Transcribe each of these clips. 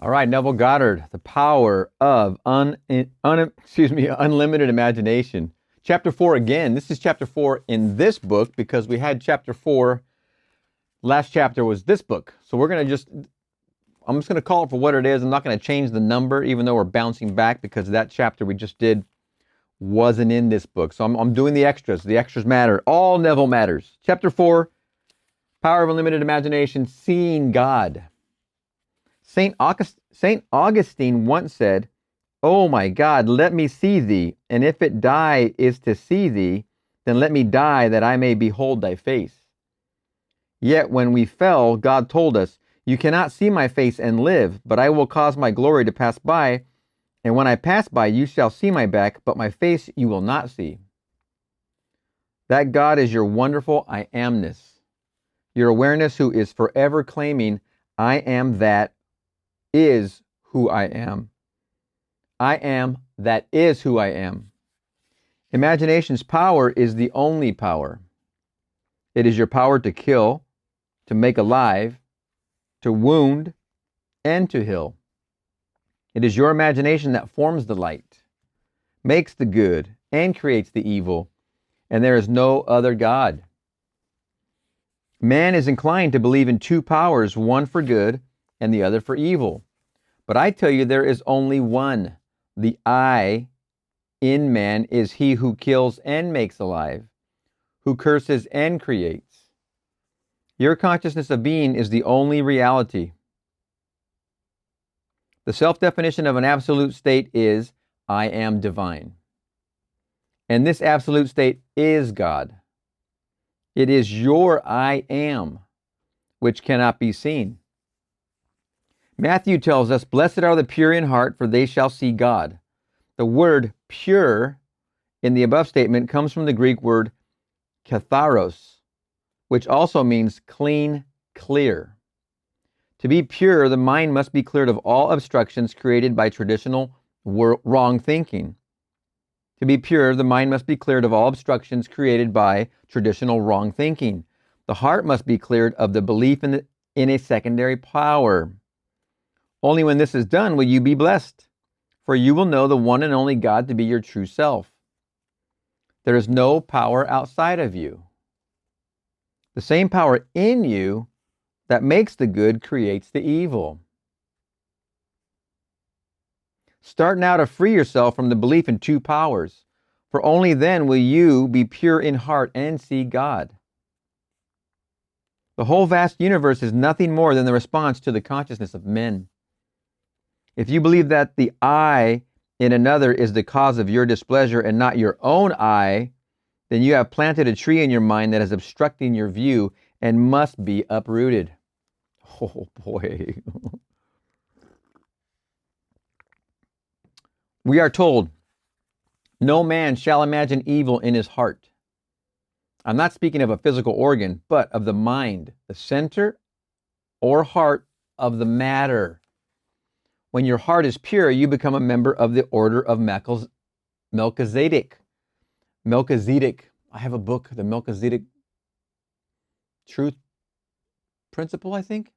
All right, Neville Goddard, The Power of Unlimited Imagination. Chapter 4 again. This is chapter 4 in this book because we had chapter 4. Last chapter was this book. So I'm just going to call it for what it is. I'm not going to change the number, even though we're bouncing back because that chapter we just did wasn't in this book. So I'm doing the extras. The extras matter. All Neville matters. Chapter 4, Power of Unlimited Imagination, Seeing God. St. Augustine once said, "Oh my God, let me see thee, and if it die is to see thee, then let me die that I may behold thy face." Yet when we fell, God told us, "You cannot see my face and live, but I will cause my glory to pass by, and when I pass by, you shall see my back, but my face you will not see." That God is your wonderful I amness, your awareness who is forever claiming, "I am that is who I am. I am that is who I am." Imagination's power is the only power. It is your power to kill, to make alive, to wound, and to heal. It is your imagination that forms the light, makes the good, and creates the evil, and there is no other God. Man is inclined to believe in two powers, one for good and the other for evil. But I tell you, there is only one. The I in man is he who kills and makes alive, who curses and creates. Your consciousness of being is the only reality. The self-definition of an absolute state is, "I am divine." And this absolute state is God. It is your I am, which cannot be seen. Matthew tells us, "Blessed are the pure in heart, for they shall see God." The word pure in the above statement comes from the Greek word katharos, which also means clean, clear. To be pure, the mind must be cleared of all obstructions created by traditional wrong thinking. To be pure, the mind must be cleared of all obstructions created by traditional wrong thinking. The heart must be cleared of the belief in a secondary power. Only when this is done will you be blessed, for you will know the one and only God to be your true self. There is no power outside of you. The same power in you that makes the good creates the evil. Start now to free yourself from the belief in two powers, for only then will you be pure in heart and see God. The whole vast universe is nothing more than the response to the consciousness of men. If you believe that the I in another is the cause of your displeasure and not your own I, then you have planted a tree in your mind that is obstructing your view and must be uprooted. Oh boy. We are told, "No man shall imagine evil in his heart." I'm not speaking of a physical organ, but of the mind, the center or heart of the matter. When your heart is pure, you become a member of the order of Melchizedek. Melchizedek. I have a book, the Melchizedek Truth Principle, I think.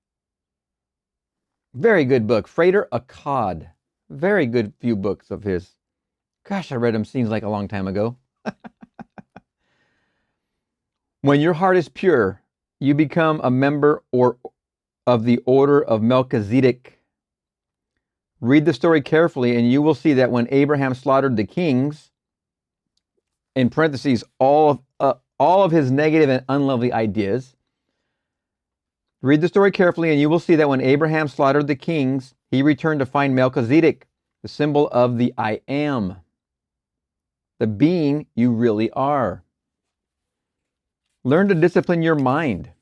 Very good book. Frater Akkad. Very good few books of his. Gosh, I read them seems like a long time ago. When your heart is pure, you become a member of the order of Melchizedek. Read the story carefully and you will see that when Abraham slaughtered the kings, in parentheses, all of his negative and unlovely ideas. Read the story carefully and you will see that when Abraham slaughtered the kings, he returned to find Melchizedek, the symbol of the I am, the being you really are. Learn to discipline your mind,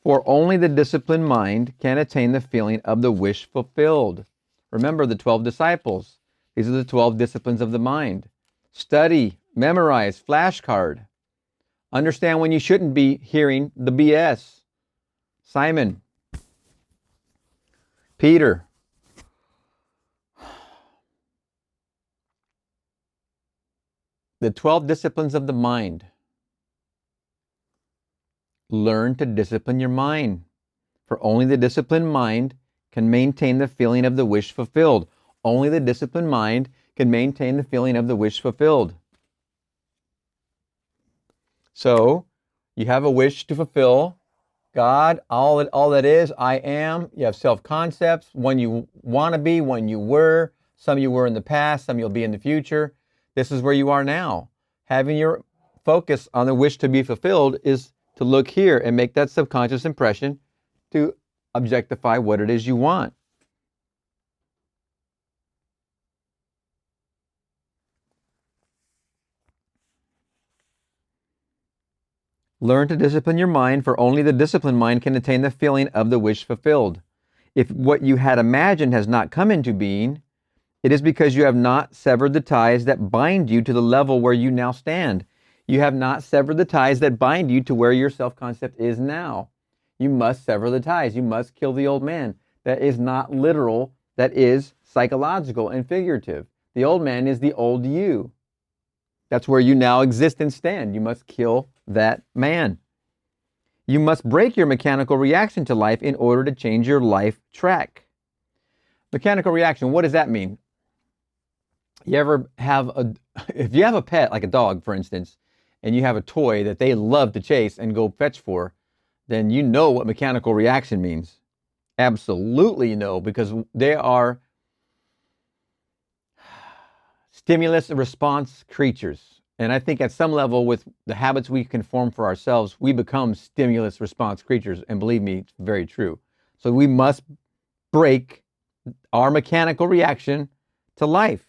for only the disciplined mind can attain the feeling of the wish fulfilled. Remember the 12 disciples. These are the 12 disciplines of the mind. Study, memorize, flashcard. Understand when you shouldn't be hearing the BS. Simon, Peter, the 12 disciplines of the mind. Learn to discipline your mind, for only the disciplined mind can maintain the feeling of the wish fulfilled. Only the disciplined mind can maintain the feeling of the wish fulfilled. So, you have a wish to fulfill. God, all that is, I am. You have self-concepts, one you want to be, one you were. Some you were in the past, some you'll be in the future. This is where you are now. Having your focus on the wish to be fulfilled is to look here and make that subconscious impression to objectify what it is you want. Learn to discipline your mind, for only the disciplined mind can attain the feeling of the wish fulfilled. If what you had imagined has not come into being, it is because you have not severed the ties that bind you to the level where you now stand. You have not severed the ties that bind you to where your self-concept is now. You must sever the ties. You must kill the old man. That is not literal. That is psychological and figurative. The old man is the old you. That's where you now exist and stand. You must kill that man. You must break your mechanical reaction to life in order to change your life track. Mechanical reaction, what does that mean? You ever have if you have a pet, like a dog, for instance, and you have a toy that they love to chase and go fetch for, then you know what mechanical reaction means. Absolutely you know, because they are stimulus and response creatures. And I think at some level, with the habits we can form for ourselves, we become stimulus response creatures. And believe me, it's very true. So we must break our mechanical reaction to life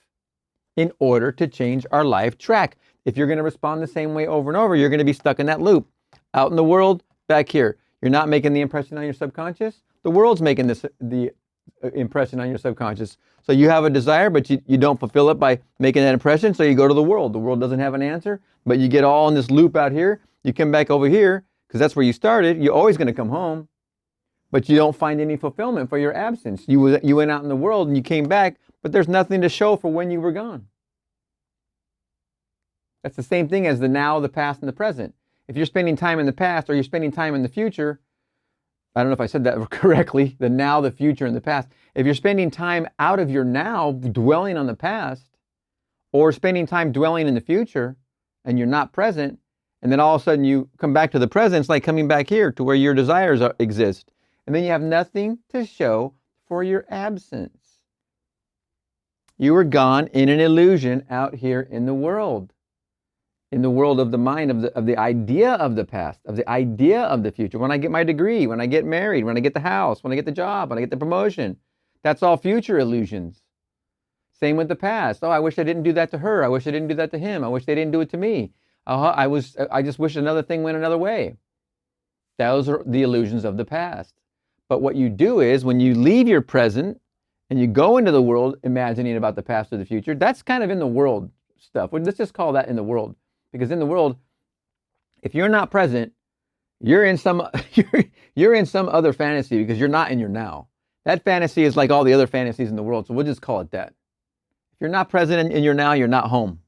in order to change our life track. If you're going to respond the same way over and over, you're going to be stuck in that loop. Out in the world, back here, you're not making the impression on your subconscious. The world's making the impression on your subconscious. So you have a desire, but you don't fulfill it by making that impression, so you go to the world. The world doesn't have an answer, but you get all in this loop out here. You come back over here, because that's where you started. You're always going to come home, but you don't find any fulfillment for your absence. You went out in the world and you came back, but there's nothing to show for when you were gone. That's the same thing as the now, the past, and the present. If you're spending time in the past or you're spending time in the future, I don't know if I said that correctly, the now, the future, and the past. If you're spending time out of your now dwelling on the past, or spending time dwelling in the future, and you're not present, and then all of a sudden you come back to the present, it's like coming back here to where your desires exist. And then you have nothing to show for your absence. You were gone in an illusion out here in the world of the mind, of the idea of the past, of the idea of the future. When I get my degree, when I get married, when I get the house, when I get the job, when I get the promotion, that's all future illusions. Same with the past. Oh, I wish I didn't do that to her. I wish I didn't do that to him. I wish they didn't do it to me. I just wish another thing went another way. Those are the illusions of the past. But what you do is when you leave your present and you go into the world imagining about the past or the future, that's kind of in the world stuff. Let's just call that in the world. Because in the world, if you're not present, you're in some you're in some other fantasy, because you're not in your now. That fantasy is like all the other fantasies in the world, so we'll just call it that. If you're not present in your now, you're not home.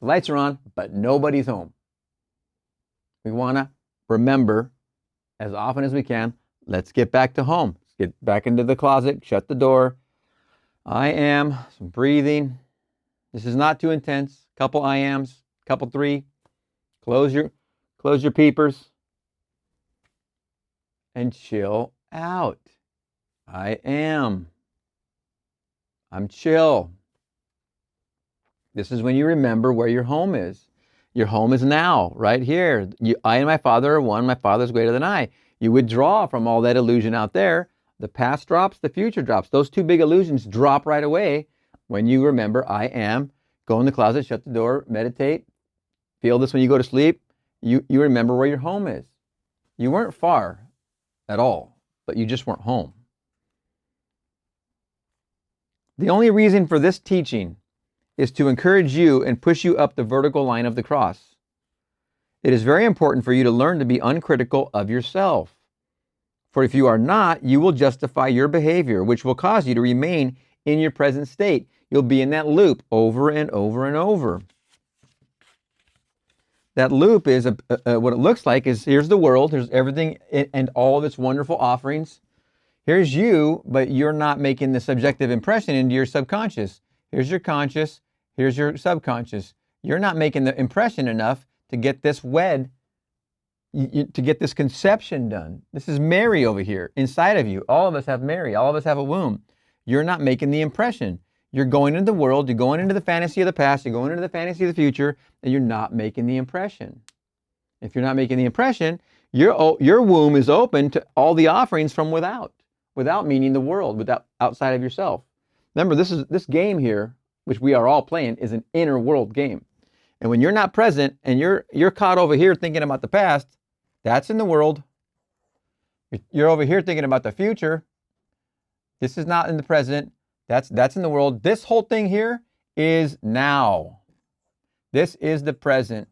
The lights are on, but nobody's home. We want to remember as often as we can, let's get back to home. Let's get back into the closet, shut the door. I am, some breathing. This is not too intense. Couple I ams. Couple three, close your peepers and chill out. I'm chill. This is when you remember where your home is. Your home is now, right here. I and my Father are one. My Father is greater than I. You withdraw from all that illusion out there. The past drops, the future drops. Those two big illusions drop right away when you remember I am. Go in the closet, shut the door, meditate. Feel this when you go to sleep. You remember where your home is. You weren't far at all, but you just weren't home. The only reason for this teaching is to encourage you and push you up the vertical line of the cross. It is very important for you to learn to be uncritical of yourself. For if you are not, you will justify your behavior, which will cause you to remain in your present state. You'll be in that loop over and over and over. That loop is what it looks like is, here's the world, here's everything and all of its wonderful offerings. Here's you, but you're not making the subjective impression into your subconscious. Here's your conscious, here's your subconscious. You're not making the impression enough to get this wed, to get this conception done. This is Mary over here inside of you. All of us have Mary. All of us have a womb. You're not making the impression. You're going into the world. You're going into the fantasy of the past. You're going into the fantasy of the future, and you're not making the impression. If you're not making the impression, your womb is open to all the offerings from without. Without meaning the world, without outside of yourself. Remember, this game here, which we are all playing, is an inner world game. And when you're not present and you're caught over here thinking about the past, that's in the world. You're over here thinking about the future. This is not in the present. That's in the world. This whole thing here is now. This is the present.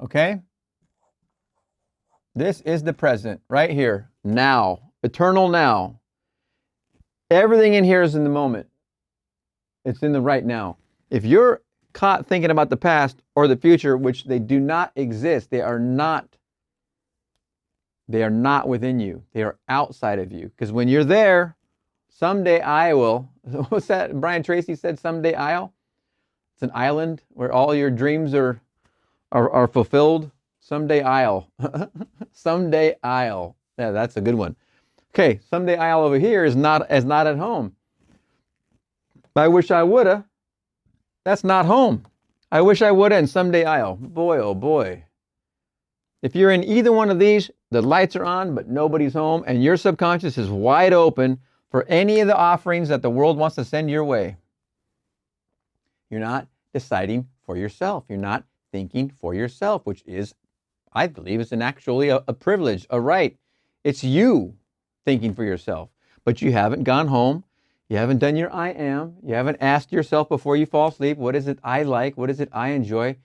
Okay? This is the present, right here, now, eternal now. Everything in here is in the moment. It's in the right now. If you're caught thinking about the past or the future, which they do not exist, they are not within you. They are outside of you. Because when you're there, someday I will. What's that? Brian Tracy said, someday I'll. It's an island where all your dreams are fulfilled. Someday I'll. Someday I'll. Yeah, that's a good one. Okay, someday I'll over here is not at home. I wish I woulda. That's not home. I wish I woulda and someday I'll. Boy, oh boy. If you're in either one of these, the lights are on, but nobody's home, and your subconscious is wide open for any of the offerings that the world wants to send your way. You're not deciding for yourself. You're not thinking for yourself, which is, I believe, it's actually a privilege, a right. It's you thinking for yourself. But you haven't gone home. You haven't done your I am. You haven't asked yourself before you fall asleep, what is it I like? What is it I enjoy?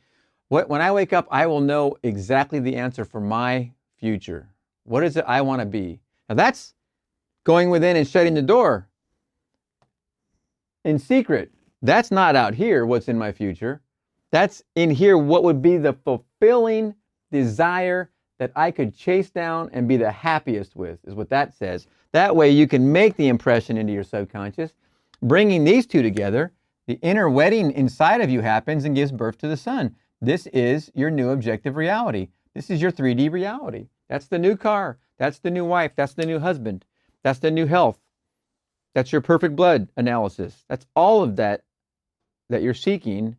When I wake up, I will know exactly the answer for my future. What is it I want to be? Now that's going within and shutting the door in secret. That's not out here what's in my future. That's in here what would be the fulfilling desire that I could chase down and be the happiest with, is what that says. That way you can make the impression into your subconscious. Bringing these two together, the inner wedding inside of you happens and gives birth to the son. This is your new objective reality. This is your 3D reality. That's the new car. That's the new wife. That's the new husband. That's the new health. That's your perfect blood analysis. That's all of that you're seeking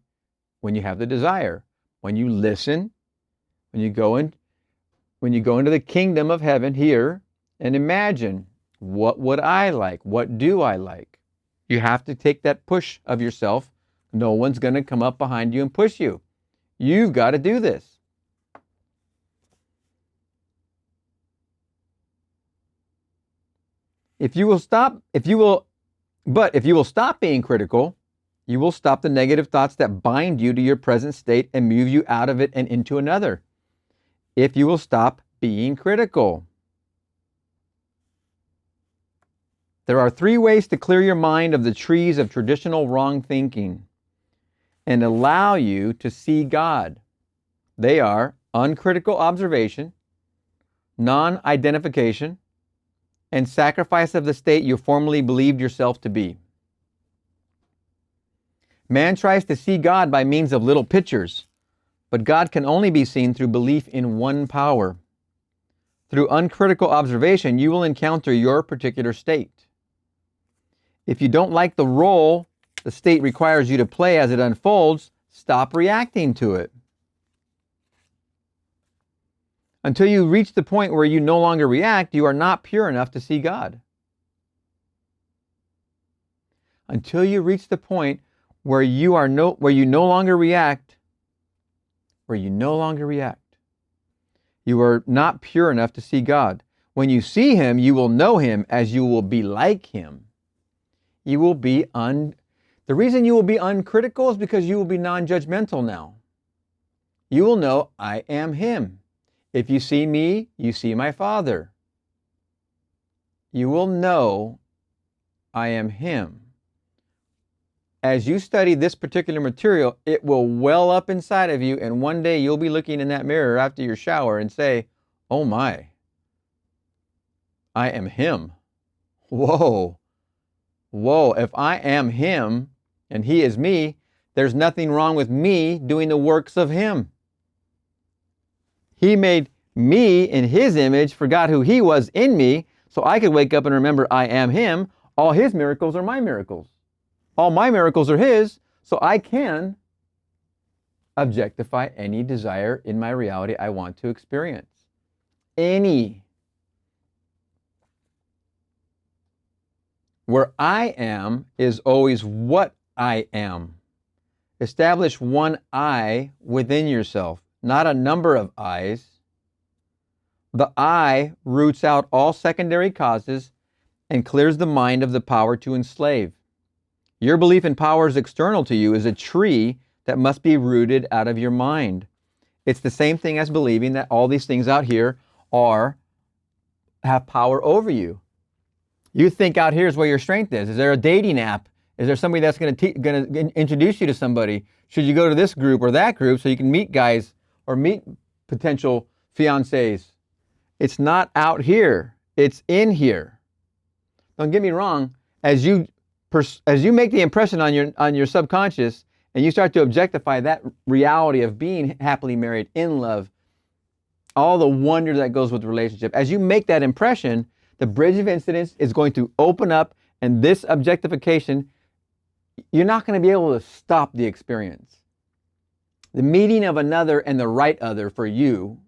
when you have the desire. When you listen, when you go into the kingdom of heaven here and imagine, what would I like? What do I like? You have to take that push of yourself. No one's going to come up behind you and push you. You've got to do this. If you will stop being critical, you will stop the negative thoughts that bind you to your present state and move you out of it and into another. If you will stop being critical. There are 3 ways to clear your mind of the trees of traditional wrong thinking and allow you to see God. They are uncritical observation, non-identification, and sacrifice of the state you formerly believed yourself to be. Man tries to see God by means of little pictures, but God can only be seen through belief in one power. Through uncritical observation, you will encounter your particular state. If you don't like the role the state requires you to play as it unfolds, stop reacting to it. Until you reach the point where you no longer react, you are not pure enough to see God. Until you reach the point where you no longer react, you are not pure enough to see God. When you see Him, you will know Him as you will be like Him. You will be the reason you will be uncritical is because you will be non-judgmental now. You will know, I am Him. If you see me, you see my Father. You will know, I am Him. As you study this particular material, it will well up inside of you, and one day you'll be looking in that mirror after your shower and say, oh my, I am Him. Whoa. Whoa. If I am Him and He is me, there's nothing wrong with me doing the works of Him. He made me in His image, forgot who He was in me, so I could wake up and remember I am Him. All His miracles are my miracles. All my miracles are His, so I can objectify any desire in my reality I want to experience. Any. Where I am is always what I am. Establish one I within yourself, not a number of I's. The I roots out all secondary causes and clears the mind of the power to enslave. Your belief in powers external to you is a tree that must be rooted out of your mind. It's the same thing as believing that all these things out here have power over you. You think out here is where your strength is. Is there a dating app? Is there somebody that's going to introduce you to somebody? Should you go to this group or that group so you can meet guys or meet potential fiancés? It's not out here. It's in here. Don't get me wrong. As you make the impression on your subconscious and you start to objectify that reality of being happily married, in love, all the wonder that goes with the relationship, as you make that impression, the bridge of incidence is going to open up, and this objectification, you're not going to be able to stop the experience. The meeting of another and the right other for you,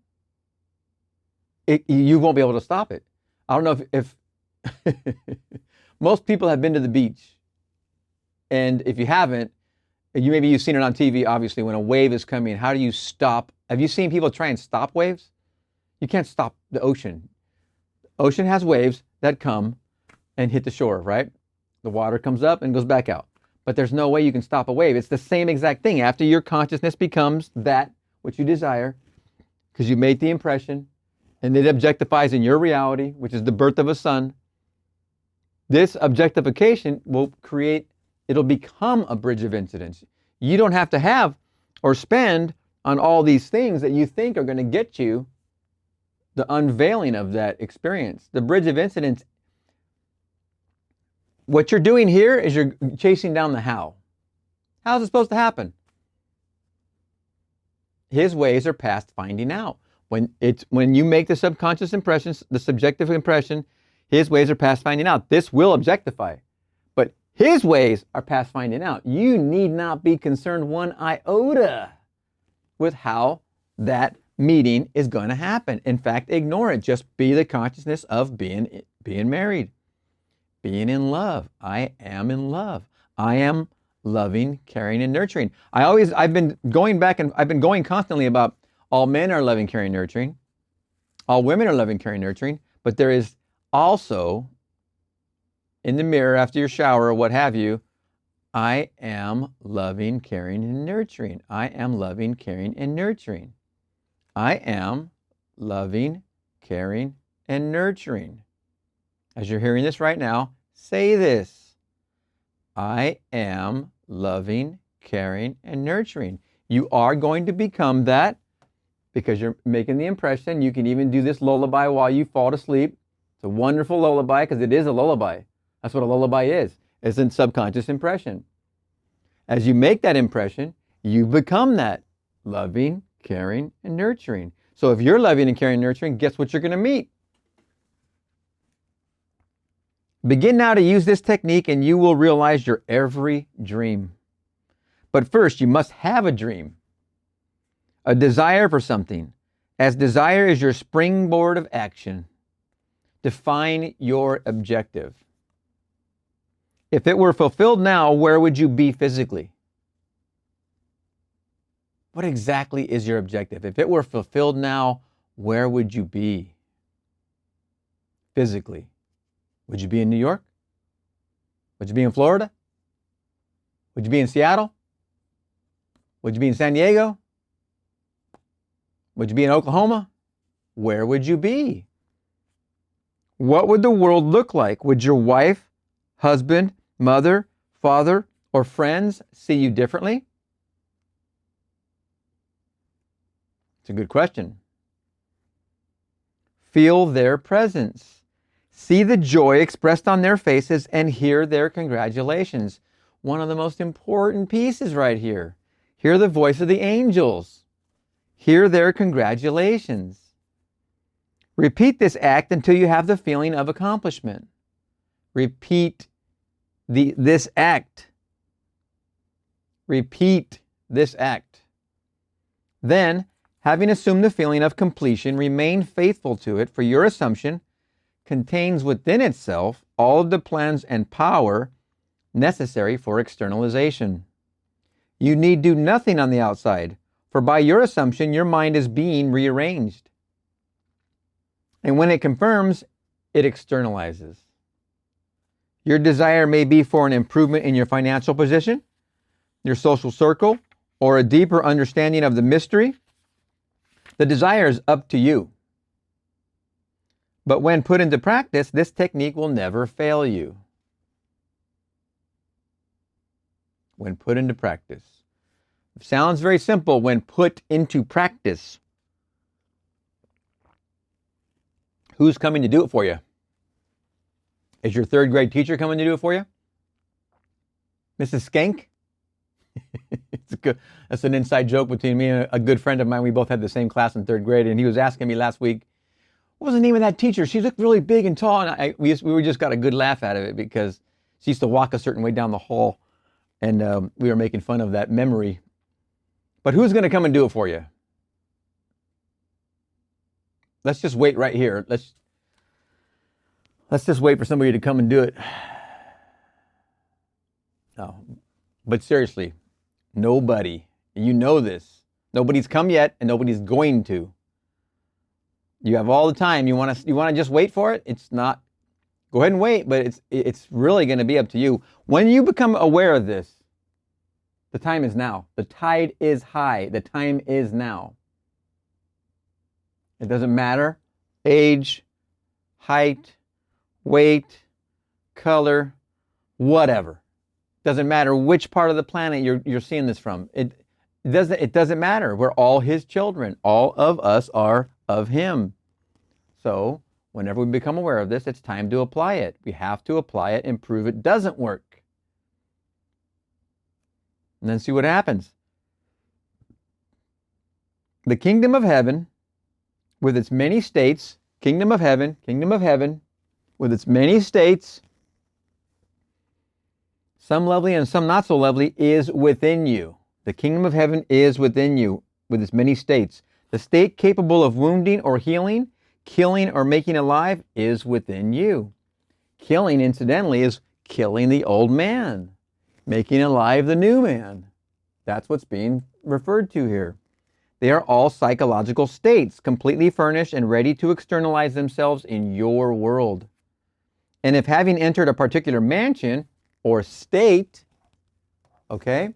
you won't be able to stop it. I don't know if most people have been to the beach, and if you haven't, maybe you've seen it on TV, obviously, when a wave is coming, how do you stop? Have you seen people try and stop waves? You can't stop the ocean. Ocean has waves that come and hit the shore, right? The water comes up and goes back out. But there's no way you can stop a wave. It's the same exact thing. After your consciousness becomes that which you desire, because you made the impression, and it objectifies in your reality, which is the birth of a son, this objectification it'll become a bridge of incidence. You don't have to have or spend on all these things that you think are going to get you the unveiling of that experience. The bridge of incidence, what you're doing here is you're chasing down the how. How's it supposed to happen? His ways are past finding out. When you make the subconscious impressions, the subjective impression, His ways are past finding out. This will objectify. But His ways are past finding out. You need not be concerned one iota with how that meeting is going to happen. In fact, ignore it. Just be the consciousness of being married, being in love. I am in love. I am loving, caring, and nurturing. I've been going back and I've been going constantly about all men are loving, caring, nurturing. All women are loving, caring, nurturing. But there is also, in the mirror after your shower or what have you, I am loving, caring, and nurturing. I am loving, caring, and nurturing. I am loving, caring, and nurturing. As you're hearing this right now, say this. I am loving, caring, and nurturing. You are going to become that because you're making the impression. You can even do this lullaby while you fall to sleep. It's a wonderful lullaby because it is a lullaby. That's what a lullaby is. It's a subconscious impression. As you make that impression, you become that loving, caring, and nurturing. So if you're loving and caring and nurturing, guess what you're going to meet? Begin now to use this technique and you will realize your every dream. But first, you must have a dream, a desire for something, as desire is your springboard of action. Define your objective. If it were fulfilled now, where would you be physically? What exactly is your objective? If it were fulfilled now, where would you be physically? Would you be in New York? Would you be in Florida? Would you be in Seattle? Would you be in San Diego? Would you be in Oklahoma? Where would you be? What would the world look like? Would your wife, husband, mother, father, or friends see you differently? It's a good question. Feel their presence. see the joy expressed on their faces, and hear their congratulations. One of the most important pieces right here. Hear the voice of the angels. Hear their congratulations. Repeat this act until you have the feeling of accomplishment. Repeat this act. Repeat this act. Then, having assumed the feeling of completion, remain faithful to it, for your assumption contains within itself all of the plans and power necessary for externalization. You need do nothing on the outside, for by your assumption, your mind is being rearranged. And when it confirms, it externalizes. Your desire may be for an improvement in your financial position, your social circle, or a deeper understanding of the mystery. The desire is up to you. But when put into practice, this technique will never fail you. When put into practice. It sounds very simple when put into practice. Who's coming to do it for you? Is your third grade teacher coming to do it for you? Mrs. Skank? That's an inside joke between me and a good friend of mine. We both had the same class in third grade, and he was asking me last week, what was the name of that teacher? She looked really big and tall, and we just got a good laugh out of it because she used to walk a certain way down the hall, and we were making fun of that memory. But who's going to come and do it for you? Let's just wait right here. Let's just wait for somebody to come and do it. No, but seriously, nobody, you know this, nobody's come yet and nobody's going to. You have all the time. You want to just wait for it? It's not, go ahead and wait, but it's really going to be up to you. When you become aware of this, the time is now. The tide is high. The time is now. It doesn't matter age, height, weight, color, whatever. Doesn't matter which part of the planet you're seeing this from. It doesn't matter. We're all his children. All of us are of him. So whenever we become aware of this, it's time to apply it. We have to apply it and prove it doesn't work. And then see what happens. The kingdom of heaven, with its many states, kingdom of heaven, with its many states, some lovely and some not so lovely, is within you. The kingdom of heaven is within you, with its many states. The state capable of wounding or healing, killing or making alive, is within you. Killing, incidentally, is killing the old man, making alive the new man. That's what's being referred to here. They are all psychological states, completely furnished and ready to externalize themselves in your world. And if having entered a particular mansion or state, okay,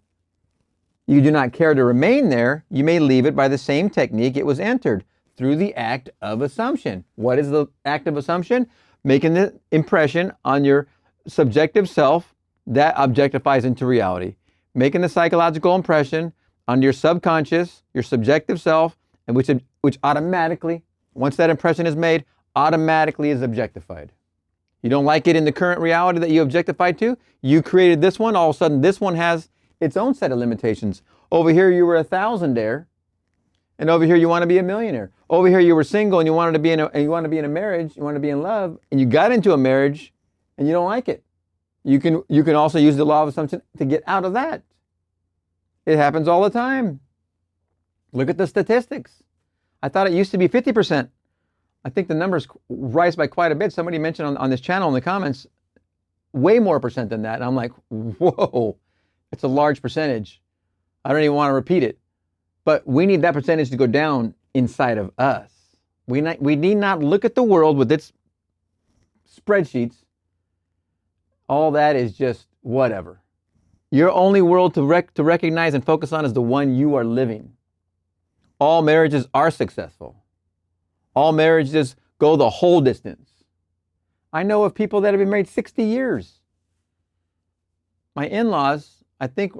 you do not care to remain there, you may leave it by the same technique it was entered, through the act of assumption. What is the act of assumption? Making the impression on your subjective self that objectifies into reality. Making the psychological impression on your subconscious, your subjective self, and which automatically, once that impression is made, automatically is objectified. You don't like it in the current reality that you objectified to? You created this one, all of a sudden this one has its own set of limitations. Over here you were a thousandaire, and over here you want to be a millionaire. Over here you were single and you wanted to be in a marriage, you want to be in love, and you got into a marriage and you don't like it. You can also use the law of assumption to get out of that. It happens all the time. Look at the statistics. I thought it used to be 50%. I think the numbers rise by quite a bit. Somebody mentioned on this channel in the comments, way more percent than that. And I'm like, whoa, it's a large percentage. I don't even want to repeat it. But we need that percentage to go down inside of us. We need not look at the world with its spreadsheets. All that is just whatever. Your only world to recognize and focus on is the one you are living. All marriages are successful. All marriages go the whole distance. I know of people that have been married 60 years. My in-laws, I think,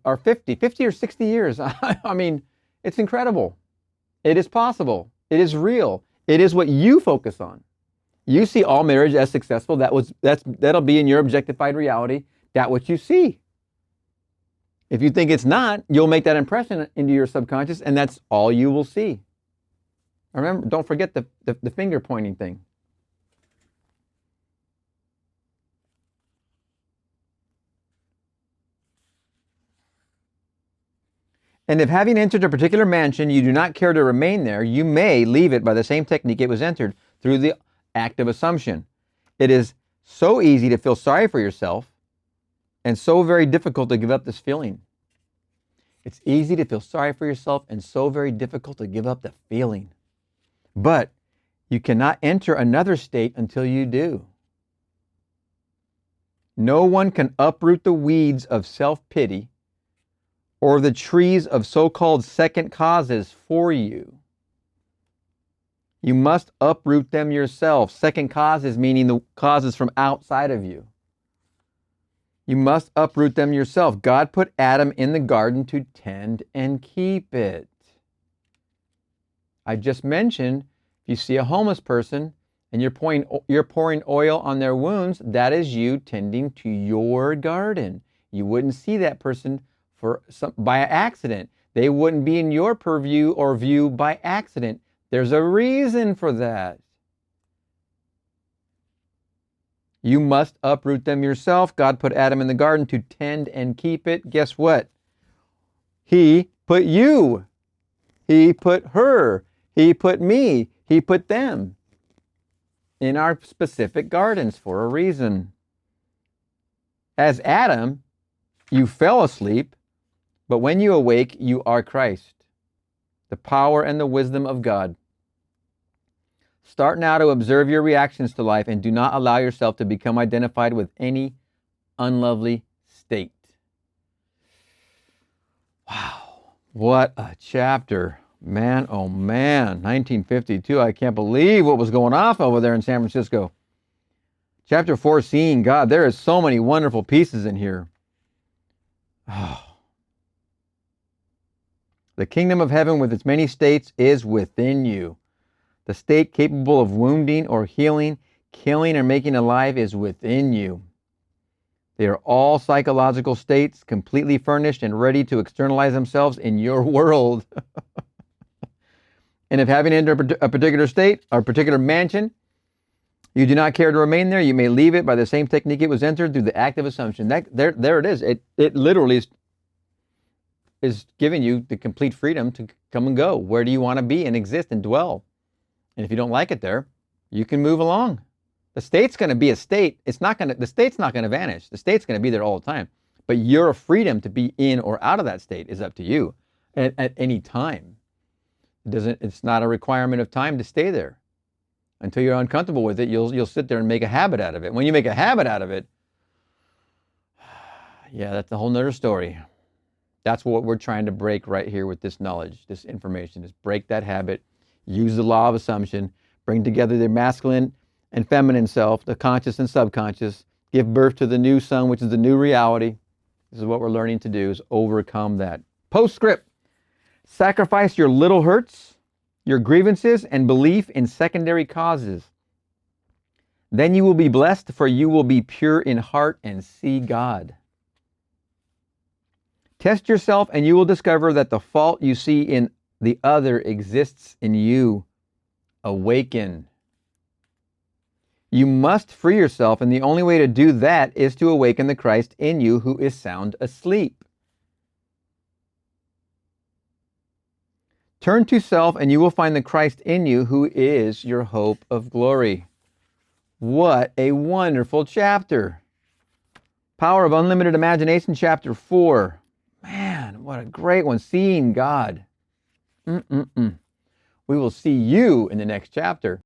are 50 or 60 years. I mean, it's incredible. It is possible. It is real. It is what you focus on. You see all marriage as successful. That'll be in your objectified reality, that what you see. If you think it's not, you'll make that impression into your subconscious, and that's all you will see. Remember, don't forget the finger pointing thing. And if having entered a particular mansion, you do not care to remain there, you may leave it by the same technique it was entered, through the act of assumption. It is so easy to feel sorry for yourself and so very difficult to give up this feeling. It's easy to feel sorry for yourself and so very difficult to give up the feeling. But you cannot enter another state until you do. No one can uproot the weeds of self-pity or the trees of so-called second causes for you. You must uproot them yourself. Second causes meaning the causes from outside of you. You must uproot them yourself. God put Adam in the garden to tend and keep it. I just mentioned, if you see a homeless person and you're pouring oil on their wounds, that is you tending to your garden. You wouldn't see that person by accident. They wouldn't be in your purview or view by accident. There's a reason for that. You must uproot them yourself. God put Adam in the garden to tend and keep it. Guess what? He put you. He put her. He put me. He put them in our specific gardens for a reason. As Adam, you fell asleep, but when you awake, you are Christ, the power and the wisdom of God. Start now to observe your reactions to life and do not allow yourself to become identified with any unlovely state. Wow, what a chapter. Man, oh man, 1952. I can't believe what was going off over there in San Francisco. Chapter 4, Seeing God. There is so many wonderful pieces in here. Oh. The kingdom of heaven with its many states is within you. The state capable of wounding or healing, killing or making alive is within you. They are all psychological states, completely furnished and ready to externalize themselves in your world. And if having entered a particular state or a particular mansion, you do not care to remain there, you may leave it by the same technique it was entered, through the act of assumption. There it is. It literally is giving you the complete freedom to come and go. Where do you want to be and exist and dwell? And if you don't like it there, you can move along. The state's going to be a state. The state's not going to vanish. The state's going to be there all the time. But your freedom to be in or out of that state is up to you at any time. It's not a requirement of time to stay there. Until you're uncomfortable with it, you'll sit there and make a habit out of it. When you make a habit out of it, yeah, that's a whole nother story. That's what we're trying to break right here with this knowledge, this information, is break that habit, use the law of assumption, bring together the masculine and feminine self, the conscious and subconscious, give birth to the new sun, which is the new reality. This is what we're learning to do, is overcome that. Postscript: sacrifice your little hurts, your grievances, and belief in secondary causes. Then you will be blessed, for you will be pure in heart and see God. Test yourself and you will discover that the fault you see in the other exists in you. Awaken. You must free yourself, and the only way to do that is to awaken the Christ in you who is sound asleep. Turn to self and you will find the Christ in you who is your hope of glory. What a wonderful chapter. Power of Unlimited Imagination, chapter 4. Man, what a great one. Seeing God. We will see you in the next chapter.